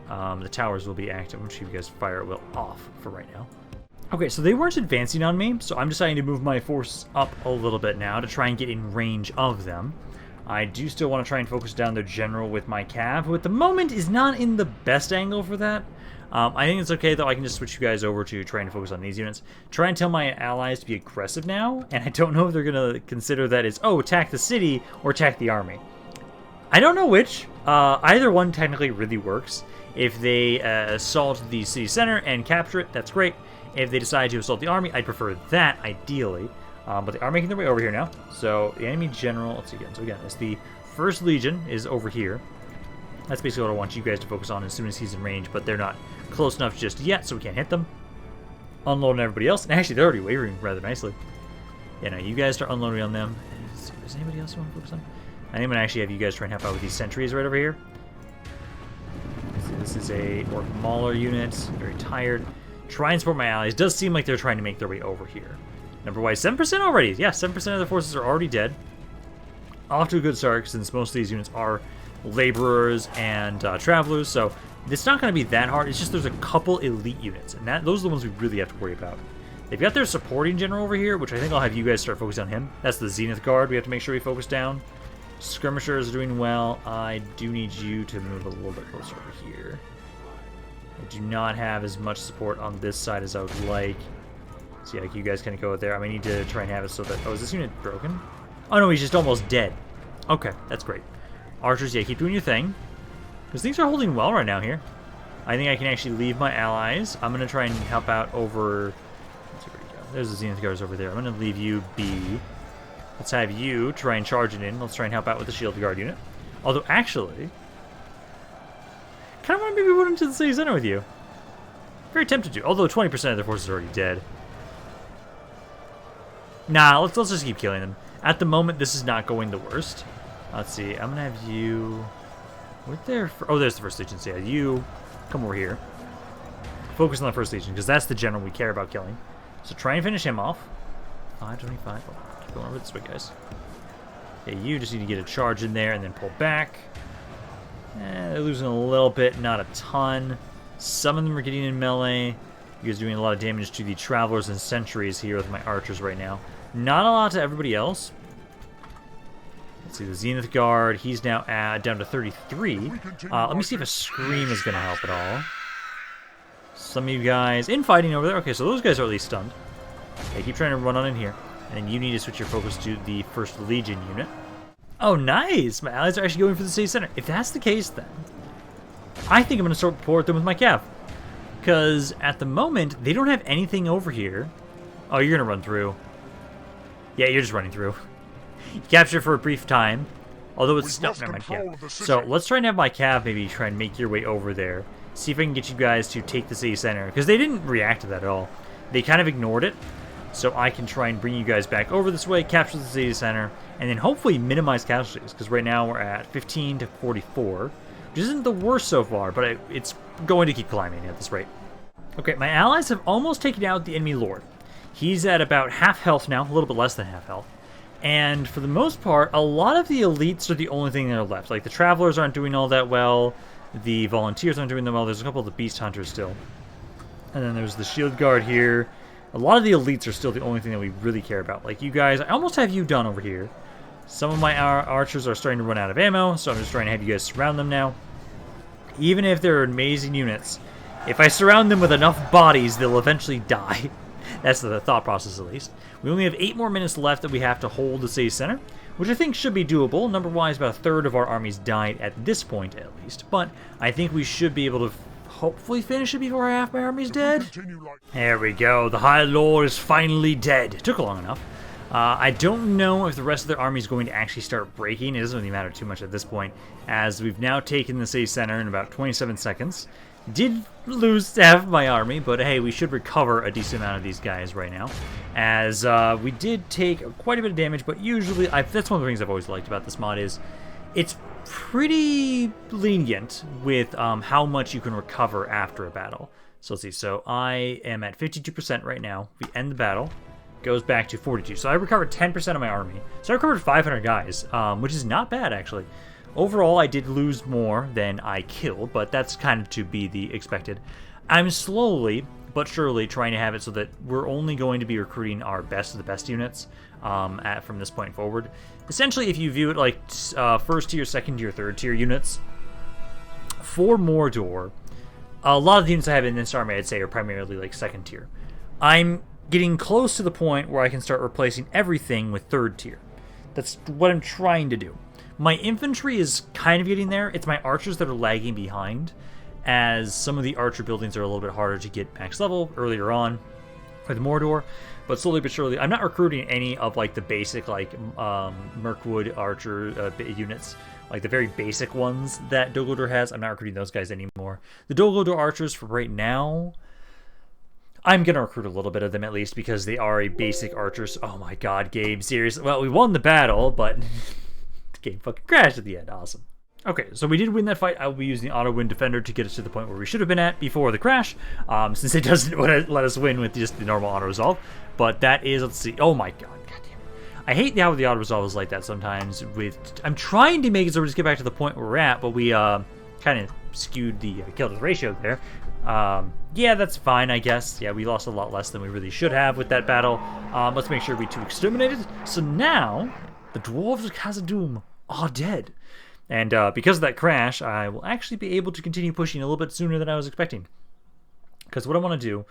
The towers will be active. I'm sure you guys fire at will off for right now. Okay, so they weren't advancing on me, so I'm deciding to move my forces up a little bit now to try and get in range of them. I do still want to try and focus down their general with my cav, who at the moment is not in the best angle for that. I think it's okay, though. I can just switch you guys over to trying to focus on these units. Try and tell my allies to be aggressive now, and I don't know if they're going to consider that as, oh, attack the city or attack the army. I don't know which. Either one technically really works. If they assault the city center and capture it, that's great. If they decide to assault the army, I'd prefer that, ideally. But they are making their way over here now. So the enemy general, let's see again. So again, it's the 1st Legion is over here. That's basically what I want you guys to focus on as soon as he's in range, but they're not close enough just yet, so we can't hit them. Unloading everybody else. And actually, they're already wavering rather nicely. Yeah, no, you guys start unloading on them. Does anybody else want to focus on? I think I'm going to actually have you guys try and help out with these sentries right over here. This is a Orc Mauler unit. Very tired. Try and support my allies. Does seem like they're trying to make their way over here. Number-wise, 7% already. Yeah, 7% of their forces are already dead. Off to a good start, since most of these units are laborers and travelers, so it's not going to be that hard. It's just there's a couple elite units, and those are the ones we really have to worry about. They've got their supporting general over here, which I think I'll have you guys start focusing on him. That's the Zenith Guard we have to make sure we focus down. Skirmishers are doing well. I do need you to move a little bit closer over here. I do not have as much support on this side as I would like. So yeah, you guys kind of go there. I may need to try and have it so that... Oh, is this unit broken? Oh no, he's just almost dead. Okay, that's great. Archers, yeah, keep doing your thing. Because things are holding well right now here. I think I can actually leave my allies. I'm going to try and help out over... Let's see where you go. There's the Zenith Guards over there. I'm going to leave you be. Let's have you try and charge it in. Let's try and help out with the Shield Guard unit. Although, actually... kind of want to maybe put into the city center with you. Very tempted to. Although 20% of their forces are already dead. Nah, let's just keep killing them. At the moment, this is not going the worst. Let's see. I'm going to have you... What there? Oh, there's the 1st Legion. So yeah, you come over here. Focus on the 1st Legion, because that's the general we care about killing. So try and finish him off. 525. Oh, keep going over this way, guys. Okay, you just need to get a charge in there and then pull back. They're losing a little bit, not a ton. Some of them are getting in melee. You guys are doing a lot of damage to the travelers and sentries here with my archers right now. Not a lot to everybody else. Let's see, the Zenith Guard, he's now down to 33. Let me see if a Scream is going to help at all. Some of you guys infighting over there. Okay, so those guys are at least stunned. Okay, keep trying to run on in here. And then you need to switch your focus to the 1st Legion unit. Oh, nice! My allies are actually going for the city center. If that's the case, then I think I'm going to support them with my cav. Because at the moment, they don't have anything over here. Oh, you're going to run through. Yeah, you're just running through. You capture for a brief time. Although it's... No, never mind. Yeah. So let's try and have my cav maybe try and make your way over there. See if I can get you guys to take the city center. Because they didn't react to that at all. They kind of ignored it. So I can try and bring you guys back over this way, capture the city center, and then hopefully minimize casualties. Because right now we're at 15 to 44. Which isn't the worst so far, but it's going to keep climbing at this rate. Okay, my allies have almost taken out the enemy lord. He's at about half health now, a little bit less than half health. And for the most part, a lot of the elites are the only thing that are left. Like, the travelers aren't doing all that well. The volunteers aren't doing that well. There's a couple of the beast hunters still. And then there's the shield guard here. A lot of the elites are still the only thing that we really care about. Like, you guys, I almost have you done over here. Some of my archers are starting to run out of ammo, so I'm just trying to have you guys surround them now. Even if they're amazing units, if I surround them with enough bodies, they'll eventually die. That's the thought process, at least. We only have 8 more minutes left that we have to hold the city center, which I think should be doable. Number-wise, about a third of our armies died at this point, at least. But I think we should be able to hopefully finish it before half my army's dead. There we go. The High Lord is finally dead. It took long enough. I don't know if the rest of their army is going to actually start breaking. It doesn't really matter too much at this point, as we've now taken the city center in about 27 seconds. Did lose half my army, but hey, we should recover a decent amount of these guys right now, as we did take quite a bit of damage, but usually, that's one of the things I've always liked about this mod is it's pretty lenient with how much you can recover after a battle. So let's see, so I am at 52% right now. We end the battle. goes back to 42. So I recovered 10% of my army. So I recovered 500 guys, which is not bad, actually. Overall, I did lose more than I killed, but that's kind of to be the expected. I'm slowly but surely trying to have it so that we're only going to be recruiting our best of the best units from this point forward. Essentially, if you view it like first tier, second tier, third tier units, for Mordor, a lot of the units I have in this army, I'd say, are primarily like second tier. I'm getting close to the point where I can start replacing everything with third tier. That's what I'm trying to do. My infantry is kind of getting there. It's my archers that are lagging behind, as some of the archer buildings are a little bit harder to get max level earlier on with Mordor. But slowly but surely, I'm not recruiting any of like the basic like Mirkwood archer units, like the very basic ones that Dol Guldur has. I'm not recruiting those guys anymore. The Dol Guldur archers for right now, I'm going to recruit a little bit of them at least because they are a basic archers. Oh my god, Gabe, seriously. Well, we won the battle, but the game fucking crashed at the end. Awesome. Okay, so we did win that fight. I will be using the auto-win defender to get us to the point where we should have been at before the crash, since it doesn't let us win with just the normal auto-resolve. But that is, let's see, oh my god, goddamn. I hate how the auto-resolve is like that sometimes. I'm trying to make it so we just get back to the point where we're at, but we kind of skewed the kill-death ratio there. Yeah, that's fine, I guess. Yeah, we lost a lot less than we really should have with that battle. Let's make sure we two exterminated. So now, the Dwarves of Khazad-dûm are dead. And because of that crash, I will actually be able to continue pushing a little bit sooner than I was expecting. Because what I want to do,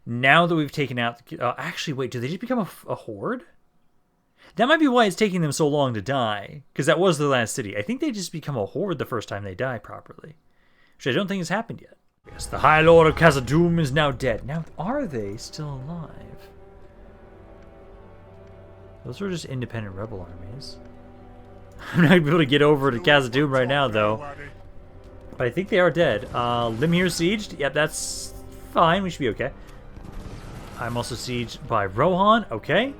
now that we've taken out... actually, wait, do they just become a horde? That might be why it's taking them so long to die. Because that was the last city. I think they just become a horde the first time they die properly. Which I don't think has happened yet. Yes, the High Lord of Khazad-dûm is now dead. Now, are they still alive? Those are just independent rebel armies. I'm not going to be able to get over to Khazad-dûm right now, though. But I think they are dead. Limhir sieged. Yep, that's fine. We should be okay. I'm also sieged by Rohan. Okay.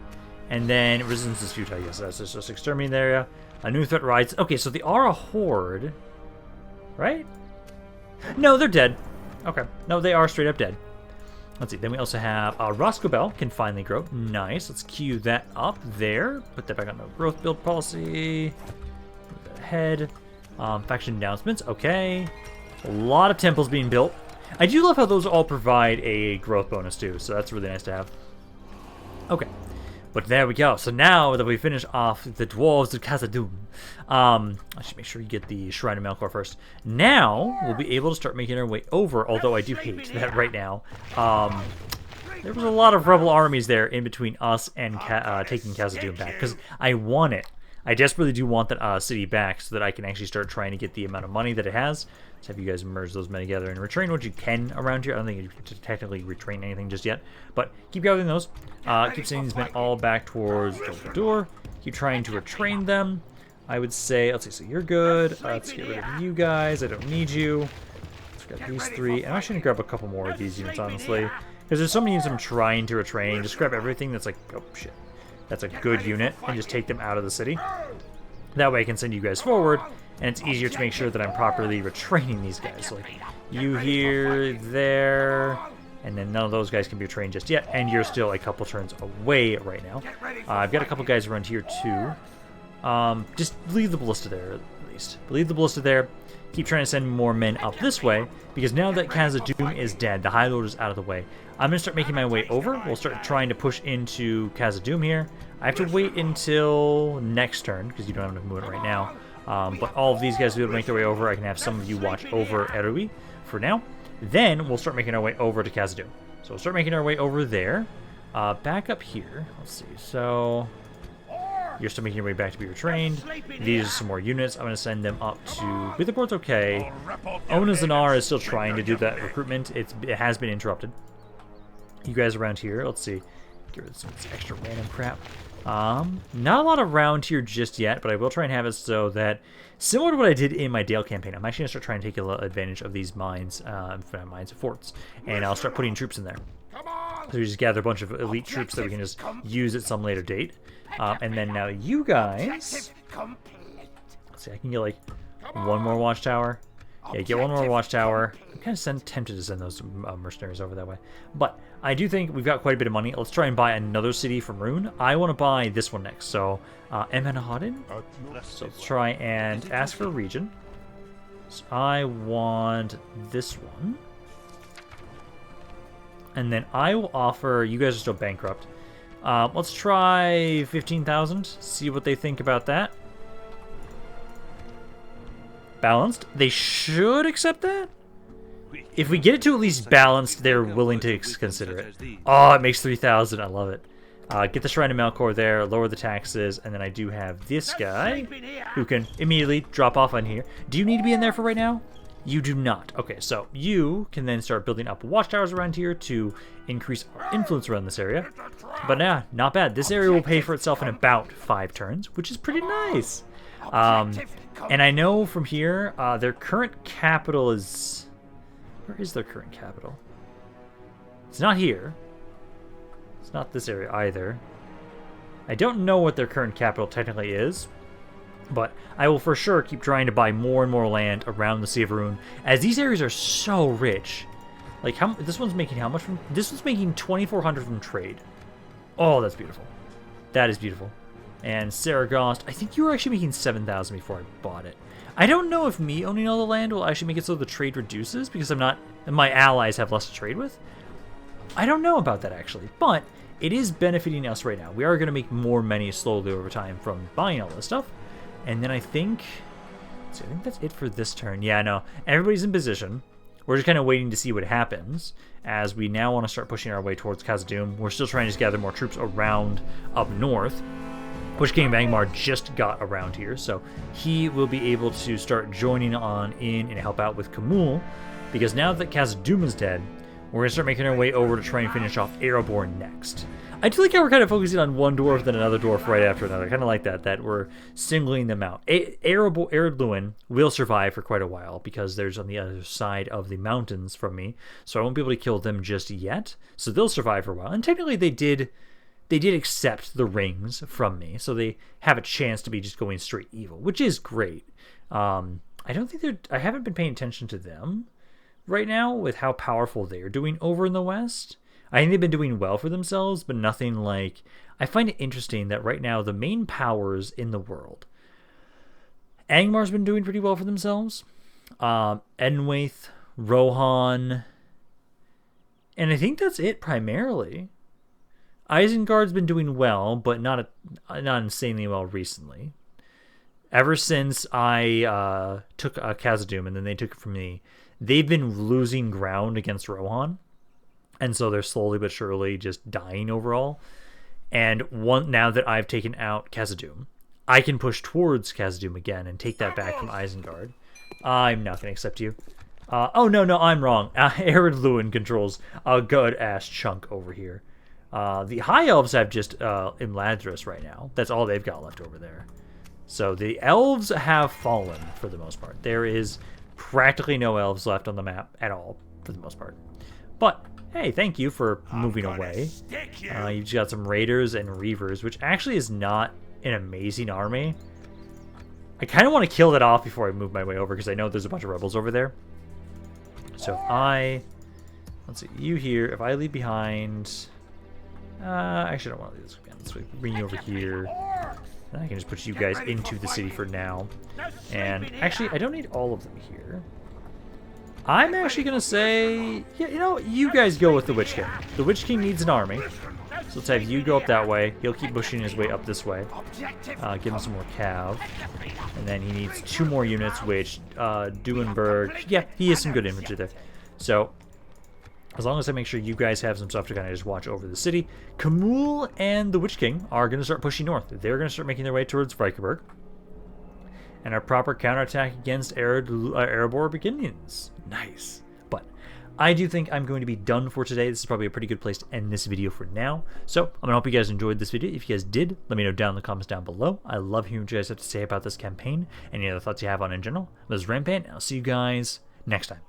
And then resistance is futile. Yes, that's just exterminating the area. A new threat rides. Okay, so they are a horde. Right? No, they're dead. Okay. No, they are straight up dead. Let's see. Then we also have Roscobel can finally grow. Nice. Let's queue that up there. Put that back on the growth build policy. Move that ahead. Faction announcements. Okay. A lot of temples being built. I do love how those all provide a growth bonus too, so that's really nice to have. Okay. But there we go. So now that we finish off the Dwarves of Khazad-dûm, I should make sure you get the Shrine of Melkor first. Now, we'll be able to start making our way over, although I do hate that right now. There was a lot of rebel armies there in between us and taking Khazad-dûm back, because I want it. I desperately do want that city back so that I can actually start trying to get the amount of money that it has. Let's have you guys merge those men together and retrain what you can around here. I don't think you can technically retrain anything just yet, but keep gathering those. Keep sending these men all back towards Dol Guldur. Keep trying to retrain them. I would say, let's see, so you're good. Let's get rid of you guys. I don't need you. Let's grab these three. And I'm actually going to grab a couple more of these units, honestly. Because there's so many units I'm trying to retrain. Just grab everything that's like, oh shit. That's a good unit, and just take them out of the city. That way I can send you guys forward, and it's easier to make sure that I'm properly retraining these guys. Like, you here, there, and then none of those guys can be trained just yet, and you're still a couple turns away right now. I've got a couple guys around here, too. Just leave the ballista there, at least. Leave the ballista there. Keep trying to send more men up this way, because now that Khazad-dûm is dead, the High Lord is out of the way. I'm going to start making my way over. We'll start trying to push into Khazad-dûm here. I have to wait until next turn, because you don't have enough movement right now. But all of these guys will be able to make their way over. I can have some of you watch over Erui for now. Then we'll start making our way over to Khazad-dûm. So we'll start making our way over there. Back up here. Let's see. So you're still making your way back to be retrained. These are some more units. I'm going to send them up to Withibord's okay. Onazanar is still trying to do that recruitment. It has been interrupted. You guys around here, let's see. Get rid of some of this extra random crap. Not a lot around here just yet, but I will try and have it so that, similar to what I did in my Dale campaign, I'm actually going to start trying to take advantage of these mines, forts, and I'll start putting troops in there. So we just gather a bunch of elite troops that we can just use at some later date. And then now you guys, let's see, I can get like one more watchtower. Yeah, get one more watchtower. I'm kind of tempted to send those mercenaries over that way. But I do think we've got quite a bit of money. Let's try and buy another city from Rune. I want to buy this one next. So, Emmenhaden. So let's try and ask for a region. So I want this one. And then I will offer... You guys are still bankrupt. Let's try 15,000. See what they think about that. Balanced. They should accept that. If we get it to at least balanced, they're willing to consider it. Oh, it makes 3,000. I love it. Get the Shrine of Melkor there, lower the taxes, and then I do have this guy who can immediately drop off on here. Do you need to be in there for right now? You do not. Okay, so you can then start building up watchtowers around here to increase our influence around this area. But yeah, not bad. This area will pay for itself in about 5 turns, which is pretty nice. And I know from here, their current capital is... Where is their current capital? It's not here. It's not this area either. I don't know what their current capital technically is, but I will for sure keep trying to buy more and more land around the Sea of Erui, as these areas are so rich. Like, this one's making how much from... This one's making 2,400 from trade. Oh, that's beautiful. That is beautiful. And Saragost, I think you were actually making 7,000 before I bought it. I don't know if me owning all the land will actually make it so the trade reduces, because my allies have less to trade with. I don't know about that, actually, but it is benefiting us right now. We are going to make more money slowly over time from buying all this stuff. And then I think that's it for this turn. Yeah, no, everybody's in position. We're just kind of waiting to see what happens, as we now want to start pushing our way towards Khazad-dûm. We're still trying to gather more troops around up north, which King Angmar just got around here, so he will be able to start joining on in and help out with Khamûl, because now that Khazad-dûm is dead, we're going to start making our way over to try and finish off Erebor next. I do like how we're kind of focusing on one dwarf, then another dwarf right after another. I kind of like that we're singling them out. Ered will survive for quite a while, because there's on the other side of the mountains from me, so I won't be able to kill them just yet, so they'll survive for a while. And technically they did accept the rings from me, so they have a chance to be just going straight evil, which is great. I haven't been paying attention to them right now with how powerful they're doing over in the west. I think they've been doing well for themselves, but nothing like... I find it interesting that right now the main powers in the world... Angmar's been doing pretty well for themselves. Enwaith, Rohan... And I think that's it primarily. Isengard's been doing well, but not insanely well recently. Ever since I took Khazad-dûm and then they took it from me, they've been losing ground against Rohan. And so they're slowly but surely just dying overall. And now that I've taken out Khazad-dûm, I can push towards Khazad-dûm again and take that back from Isengard. I'm not going to accept you. Oh, no, I'm wrong. Ered Luin controls a good-ass chunk over here. The High Elves have just Imladris right now. That's all they've got left over there. So the Elves have fallen for the most part. There is practically no Elves left on the map at all for the most part. But... Hey, thank you for moving away. You've got some Raiders and Reavers, which actually is not an amazing army. I kind of want to kill that off before I move my way over, because I know there's a bunch of rebels over there. So if let's see, you here, if I leave behind... actually, I don't want to leave this again. Let's bring you over here. And I can just put you guys into the city for now. And actually, I don't need all of them here. I'm actually going to say, yeah, you guys go with the Witch King. The Witch King needs an army. So let's have you go up that way. He'll keep pushing his way up this way. Give him some more cav. And then he needs 2 more units, which Duenberg, yeah, he has some good infantry there. So, as long as I make sure you guys have some stuff to kind of just watch over the city, Khamûl and the Witch King are going to start pushing north. They're going to start making their way towards Vikersburg. And our proper counterattack against Erebor begins. Nice. But I do think I'm going to be done for today. This is probably a pretty good place to end this video for now. So I'm going to hope you guys enjoyed this video. If you guys did, let me know down in the comments down below. I love hearing what you guys have to say about this campaign. Any other thoughts you have on it in general. This is Rampaned, and I'll see you guys next time.